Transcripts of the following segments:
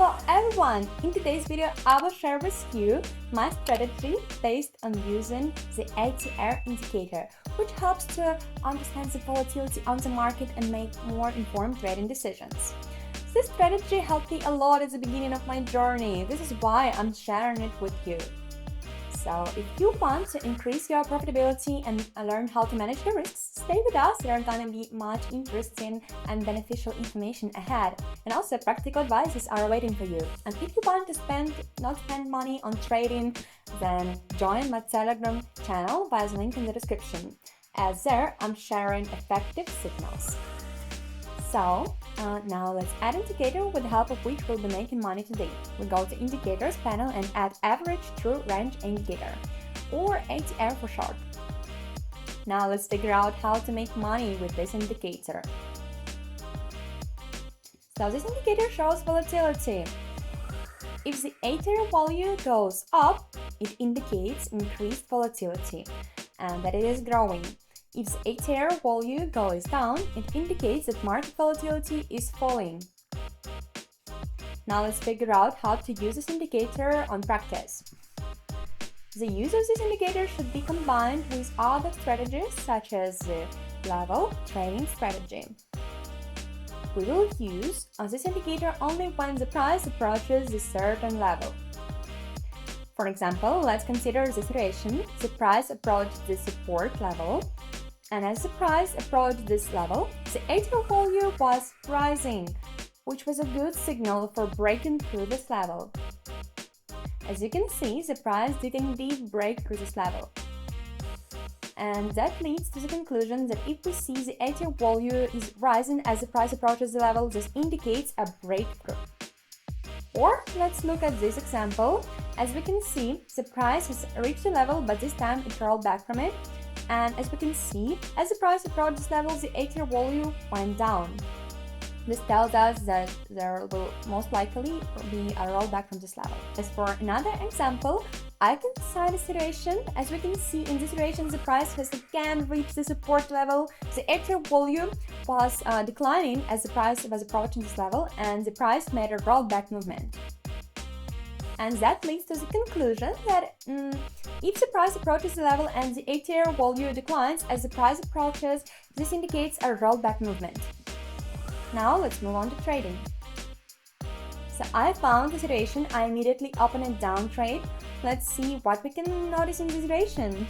Hello everyone! In today's video, I will share with you my strategy based on using the ATR indicator, which helps to understand the volatility on the market and make more informed trading decisions. This strategy helped me a lot at the beginning of my journey. This is why I'm sharing it with you. So, if you want to increase your profitability and learn how to manage the risks, stay with us. There are gonna be much interesting and beneficial information ahead, and also practical advices are waiting for you. And if you want to not spend money on trading, then join my Telegram channel via the link in the description, as there I'm sharing effective signals. So, now let's add indicator with the help of which we'll be making money today. We go to indicators panel and add average true range indicator, or ATR for short. Now let's figure out how to make money with this indicator. So this indicator shows volatility. If the ATR value goes up, it indicates increased volatility and that it is growing. If the ATR value goes down, it indicates that market volatility is falling. Now let's figure out how to use this indicator on practice. The use of this indicator should be combined with other strategies such as the level trading strategy. We will use this indicator only when the price approaches a certain level. For example, let's consider the situation: the price approached the support level, and as the price approached this level, the ATR value was rising, which was a good signal for breaking through this level. As you can see, the price did indeed break through this level. And that leads to the conclusion that if we see the ATR value is rising as the price approaches the level, this indicates a breakthrough. Or let's look at this example. As we can see, the price has reached the level, but this time it rolled back from it. And as we can see, as the price approached this level, the ATR value went down. This tells us that there will most likely be a rollback from this level. As for another example, I can decide a situation. As we can see, in this situation, the price has again reached the support level. The ATR value was declining as the price was approaching this level, and the price made a rollback movement. And that leads to the conclusion that if the price approaches the level and the ATR value declines as the price approaches, this indicates a rollback movement. Now let's move on to trading. So I found the situation. I immediately open a down trade. Let's see what we can notice in this situation.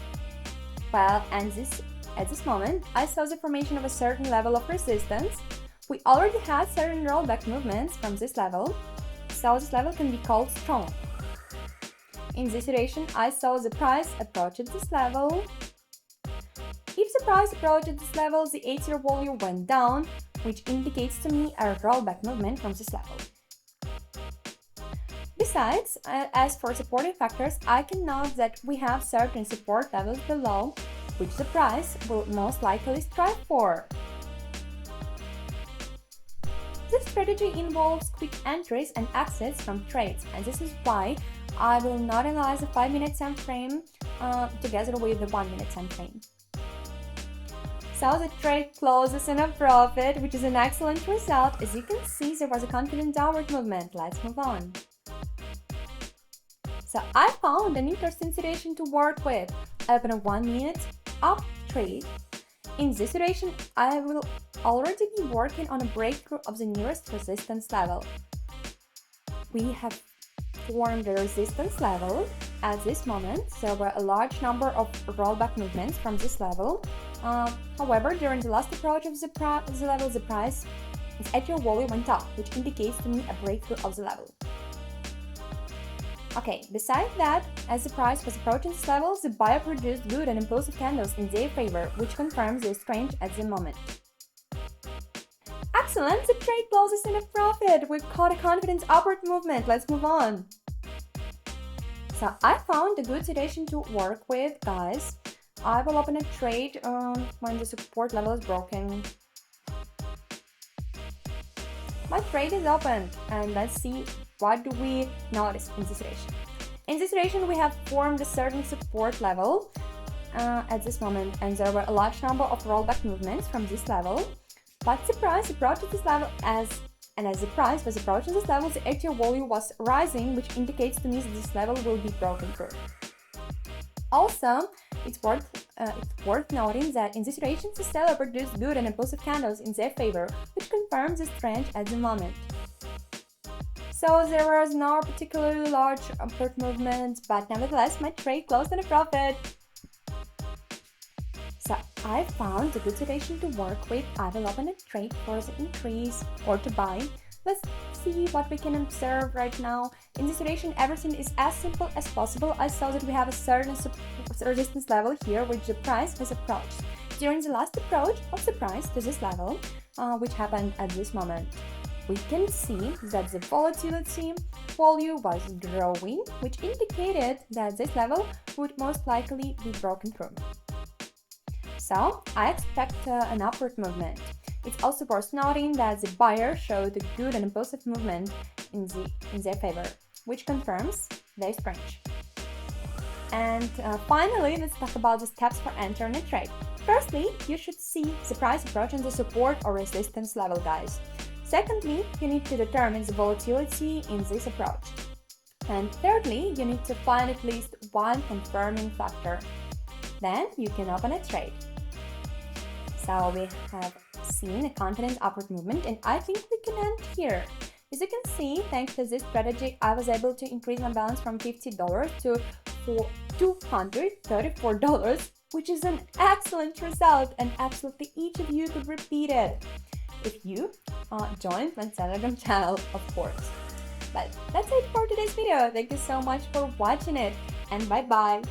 Well, at this moment, I saw the formation of a certain level of resistance. We already had certain rollback movements from this level, so this level can be called strong. In this situation, I saw the price approach this level. If the price approached this level, the ATR value went down, which indicates to me a rollback movement from this level. Besides, as for supporting factors, I can note that we have certain support levels below, which the price will most likely strive for. This strategy involves quick entries and exits from trades, and this is why I will not analyze the 5-minute time frame together with the 1-minute time frame. So the trade closes in a profit, which is an excellent result. As you can see, there was a confident downward movement. Let's move on. So I found an interesting situation to work with. I open a 1-minute up trade. In this situation, I will already be working on a breakthrough of the nearest resistance level. We have formed a resistance level at this moment. There were a large number of rollback movements from this level. However, during the last approach of the level, the price, its ATR value went up, which indicates to me a breakthrough of the level. Okay, besides that, as the price was approaching this level, the buyer produced good and impulsive candles in their favor, which confirms their strength at the moment. Excellent! The trade closes in a profit. We've caught a confident upward movement. Let's move on. So I found a good situation to work with, guys. I will open a trade when the support level is broken. My trade is opened, and let's see what do we notice in this situation. In this situation, we have formed a certain support level at this moment, and there were a large number of rollback movements from this level. But the price approached this level as And as the price was approaching this level, the 8-year value was rising, which indicates to me that this level will be broken through. Also, it's worth noting that in this situation, the seller produced good and impulsive candles in their favor, which confirms this trend at the moment. So there was no particularly large upward movement, but nevertheless, my trade closed in a profit. So I found a good situation to work with. I will open a trade for the increase or to buy. Let's see what we can observe right now. In this situation, everything is as simple as possible. I saw that we have a certain resistance level here, which the price has approached. During the last approach of the price to this level, which happened at this moment, we can see that the volatility value was growing, which indicated that this level would most likely be broken through. So I expect an upward movement. It's also worth noting that the buyer showed a good and impulsive movement in their favor, which confirms their range. And finally, let's talk about the steps for entering a trade. Firstly, you should see the price approaching the support or resistance level, guys. Secondly, you need to determine the volatility in this approach. And thirdly, you need to find at least one confirming factor. Then you can open a trade. So we have seen a confident upward movement, and I think we can end here. As you can see, thanks to this strategy, I was able to increase my balance from $50 to $234, which is an excellent result, and absolutely each of you could repeat it if you join my Telegram channel, of course. But that's it for today's video. Thank you so much for watching it, and bye bye.